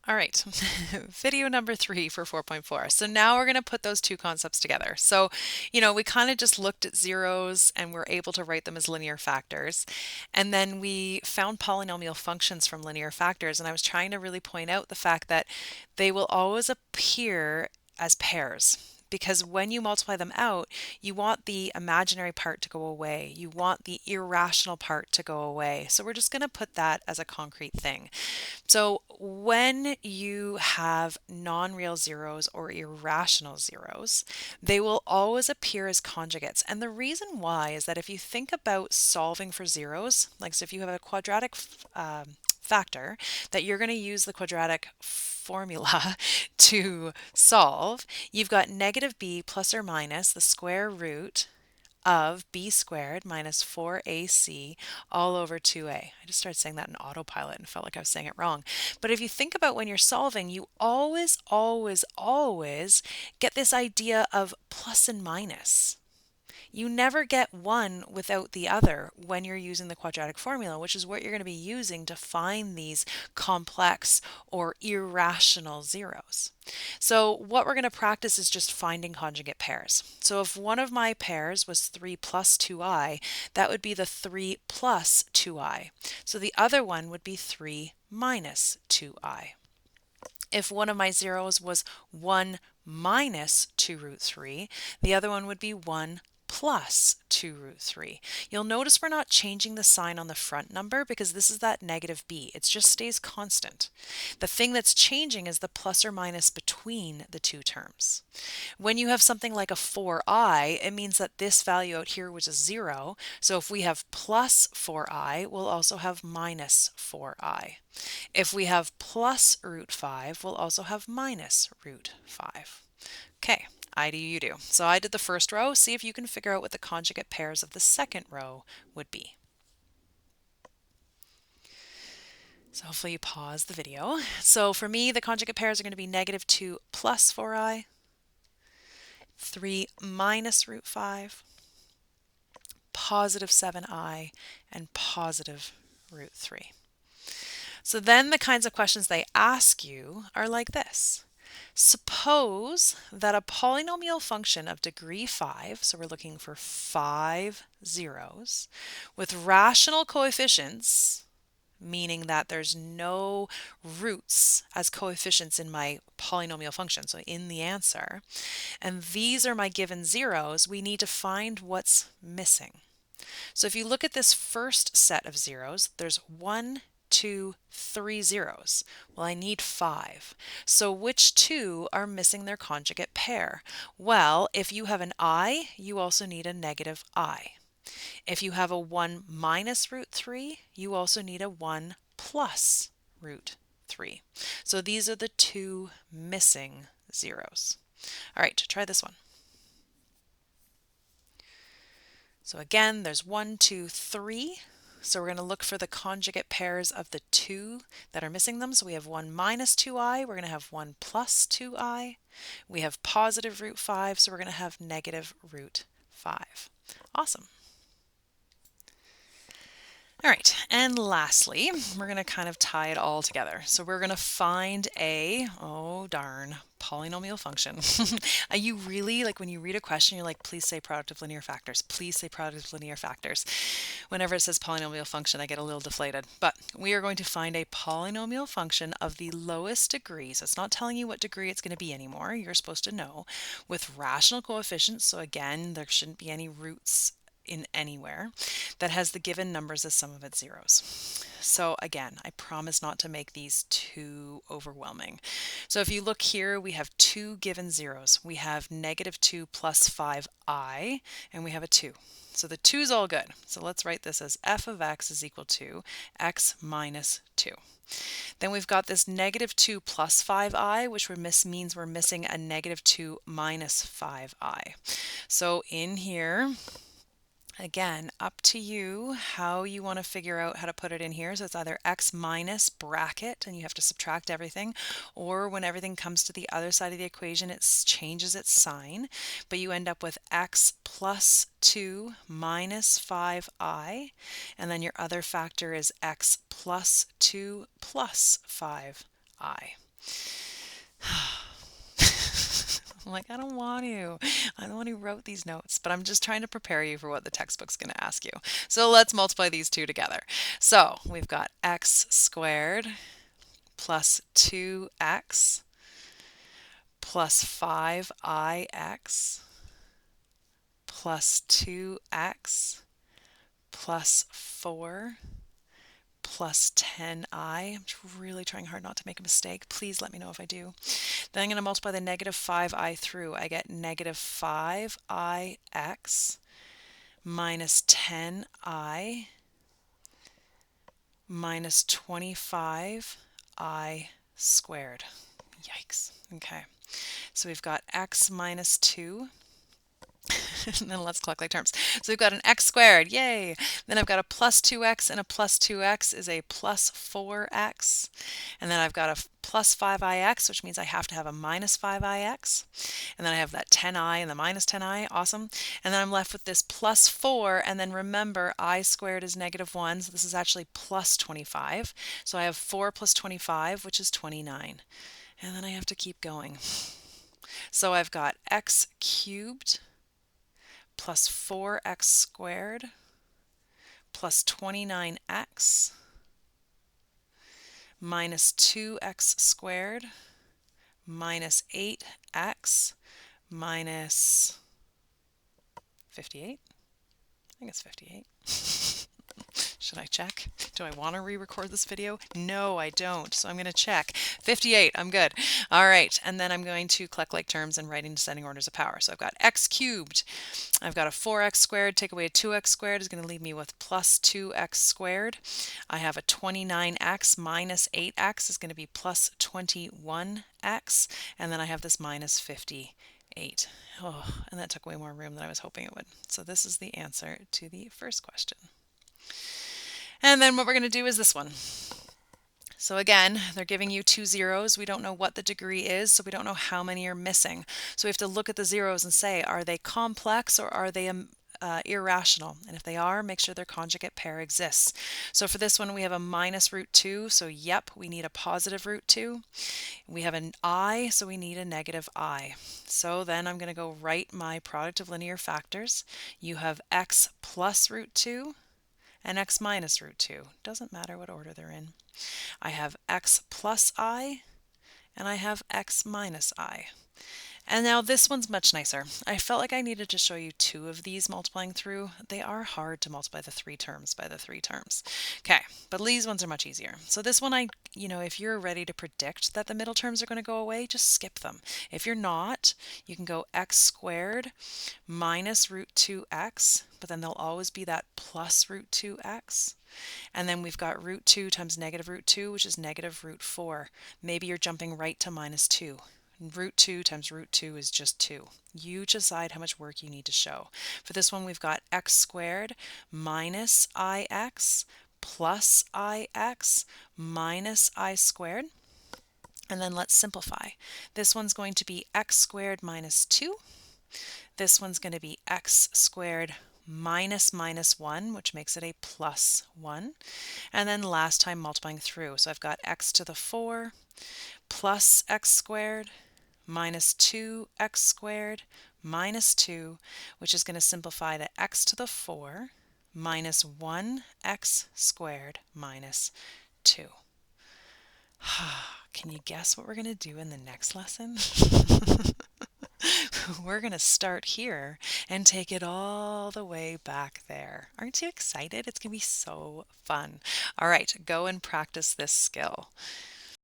All right, video number 3 for 4.4. So now we're going to put those two concepts together. So, we kind of just looked at zeros and we're able to write them as linear factors. And then we found polynomial functions from linear factors. And I was trying to really point out the fact that they will always appear as pairs. Because when you multiply them out, you want the imaginary part to go away. You want the irrational part to go away. So we're just going to put that as a concrete thing. So when you have non-real zeros or irrational zeros, they will always appear as conjugates. And the reason why is that if you think about solving for zeros, like so if you have a quadratic factor that you're going to use the quadratic formula to solve, you've got negative b plus or minus the square root of b squared minus 4ac all over 2a. I just started saying that in autopilot and felt like I was saying it wrong. But if you think about when you're solving, you always, always, always get this idea of plus and minus. You never get one without the other when you're using the quadratic formula, which is what you're going to be using to find these complex or irrational zeros. So what we're going to practice is just finding conjugate pairs. So if one of my pairs was 3 plus 2i, that would be the 3 plus 2i. So the other one would be 3 minus 2i. If one of my zeros was 1 minus 2 root 3, the other one would be 1 plus 2 root 3. You'll notice we're not changing the sign on the front number because this is that negative b. It just stays constant. The thing that's changing is the plus or minus between the two terms. When you have something like a 4i, it means that this value out here was a 0. So if we have plus 4i, we'll also have minus 4i. If we have plus root 5, we'll also have minus root 5. Okay. I do, you do. So I did the first row. See if you can figure out what the conjugate pairs of the second row would be. So hopefully you pause the video. So for me, the conjugate pairs are going to be negative 2 plus 4i, 3 minus root 5, positive 7i, and positive root 3. So then the kinds of questions they ask you are like this. Suppose that a polynomial function of degree 5, so we're looking for 5 zeros, with rational coefficients, meaning that there's no roots as coefficients in my polynomial function, so in the answer, and these are my given zeros, we need to find what's missing. So if you look at this first set of zeros, there's 1, 2, 3 zeros. Well, I need 5. So which two are missing their conjugate pair? Well, if you have an I, you also need a negative I. If you have a 1 minus root 3, you also need a 1 plus root 3. So these are the two missing zeros. All right, try this one. So again, there's 1, 2, 3. So we're going to look for the conjugate pairs of the two that are missing them. So we have 1 minus 2i, we're going to have 1 plus 2i. We have positive root 5, so we're going to have negative root 5. Awesome. All right, and lastly, we're going to kind of tie it all together. So we're going to find a, oh darn, polynomial function. You really, like when you read a question, you're like, please say product of linear factors. Please say product of linear factors. Whenever it says polynomial function, I get a little deflated. But we are going to find a polynomial function of the lowest degree. So it's not telling you what degree it's going to be anymore. You're supposed to know. With rational coefficients. So again, there shouldn't be any roots in anywhere, that has the given numbers as sum of its zeros. So again, I promise not to make these too overwhelming. So if you look here, we have two given zeros. We have negative 2 plus 5i, and we have a 2. So the 2 is all good. So let's write this as f of x is equal to x minus 2. Then we've got this negative 2 plus 5i, which means we're missing a negative 2 minus 5i. So in here, again, up to you how you want to figure out how to put it in here. So it's either x minus bracket, and you have to subtract everything, or when everything comes to the other side of the equation, it changes its sign, but you end up with x plus 2 minus 5i, and then your other factor is x plus 2 plus 5i. I'm like, I don't want to. I don't want to wrote these notes, but I'm just trying to prepare you for what the textbook's going to ask you. So let's multiply these two together. So we've got x squared plus 2x plus 5ix plus 2x plus 4 plus 10i. I'm really trying hard not to make a mistake. Please let me know if I do. Then I'm going to multiply the negative 5i through. I get negative 5ix minus 10i minus 25i squared. Yikes. Okay. So we've got x minus 2. And then let's collect like terms. So we've got an x squared, yay! Then I've got a plus 2x, and a plus 2x is a plus 4x. And then I've got a plus 5ix, which means I have to have a minus 5ix. And then I have that 10i and the minus 10i, awesome. And then I'm left with this plus 4, and then remember I squared is negative 1, so this is actually plus 25. So I have 4 plus 25, which is 29. And then I have to keep going. So I've got x cubed plus 4x squared plus 29x minus 2x squared minus 8x minus 58. I think it's 58. Should I check? Do I want to re-record this video? No, I don't. So I'm going to check. 58, I'm good. All right, and then I'm going to collect like terms and write in descending orders of power. So I've got x cubed. I've got a 4x squared. Take away a 2x squared is going to leave me with plus 2x squared. I have a 29x minus 8x is going to be plus 21x. And then I have this minus 58. Oh, and that took way more room than I was hoping it would. So this is the answer to the first question. And then what we're going to do is this one. So again, they're giving you 2 zeros. We don't know what the degree is, so we don't know how many are missing. So we have to look at the zeros and say, are they complex or are they irrational? And if they are, make sure their conjugate pair exists. So for this one, we have a minus root 2. So yep, we need a positive root 2. We have an I, so we need a negative I. So then I'm going to go write my product of linear factors. You have x plus root 2. And x minus root 2. Doesn't matter what order they're in. I have x plus I, and I have x minus I. And now this one's much nicer. I felt like I needed to show you 2 of these multiplying through. They are hard to multiply the 3 terms by the 3 terms. Okay, but these ones are much easier. So this one, if you're ready to predict that the middle terms are going to go away, just skip them. If you're not, you can go x squared minus root 2x, but then there'll always be that plus root 2x. And then we've got root 2 times negative root 2, which is negative root 4. Maybe you're jumping right to minus 2. Root 2 times root 2 is just 2. You decide how much work you need to show. For this one, we've got x squared minus ix plus ix minus I squared. And then let's simplify. This one's going to be x squared minus 2. This one's going to be x squared minus 1, which makes it a plus 1. And then last time multiplying through. So I've got x to the 4 plus x squared minus 2x squared minus 2, which is going to simplify to x to the 4 minus 1x squared minus 2. Can you guess what we're going to do in the next lesson? We're going to start here and take it all the way back there. Aren't you excited? It's going to be so fun. All right, go and practice this skill.